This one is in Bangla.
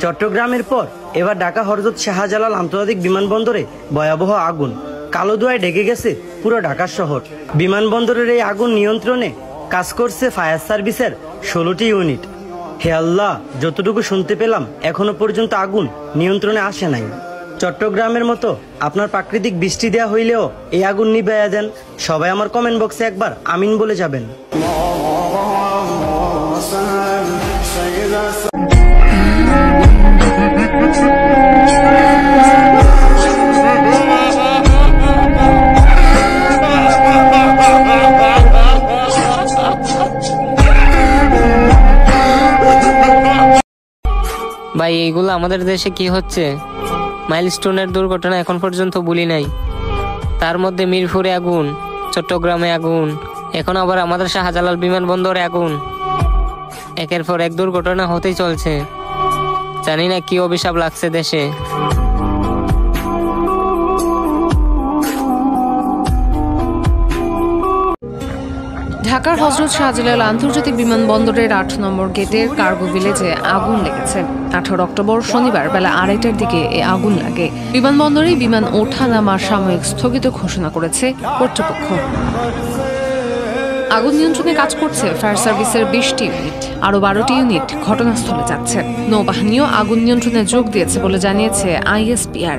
চট্টগ্রামের পর এবার ঢাকা হযরত শাহজালাল আন্তর্জাতিক বিমানবন্দরে ভয়াবহ আগুন, কালো ধোঁয়ায় ঢেকে গেছে পুরো ঢাকা শহর। বিমানবন্দরের এই আগুন নিয়ন্ত্রণে কাজ করছে ফায়ার সার্ভিসের 16টি ইউনিট। হে আল্লাহ, যতটুকু শুনতে পেলাম এখনো পর্যন্ত আগুন নিয়ন্ত্রণে আসে নাই। চট্টগ্রামের মতো আপনার প্রাকৃতিক বৃষ্টি দেয়া হইলেও এই আগুন নিভাইয়া দেন। সবাই আমার কমেন্ট বক্সে একবার আমিন বলে যাবেন। ভাই, এইগুলো আমাদের দেশে কি হচ্ছে? মাইলস্টোনের দুর্ঘটনা এখন পর্যন্ত ভুলি নাই। তার মধ্যে মিরপুরে আগুন, চট্টগ্রামে আগুন, এখন আবার আমাদের শাহজালাল বিমানবন্দরে আগুন। একের পর এক দুর্ঘটনা হতেই চলছে। জানি না কি অভিশাপ লাগছে দেশে। ঢাকার হযরত শাহজালাল আন্তর্জাতিক বিমানবন্দরের ৮ নম্বর গেটের কার্গো ভিলেজে আগুন লেগেছে। ১৮ অক্টোবর শনিবার বেলা ২:৩০টার দিকে এই আগুন লাগে। বিমানবন্দরে বিমান ওঠা নামা সাময়িক স্থগিত ঘোষণা করেছে কর্তৃপক্ষ। আগুন নিয়ন্ত্রণে কাজ করছে ফায়ার সার্ভিসের ২০টি ইউনিট। আরও ১২টি ইউনিট ঘটনাস্থলে যাচ্ছে। নৌবাহিনীও আগুন নিয়ন্ত্রণে যোগ দিয়েছে বলে জানিয়েছে আইএসপিআর।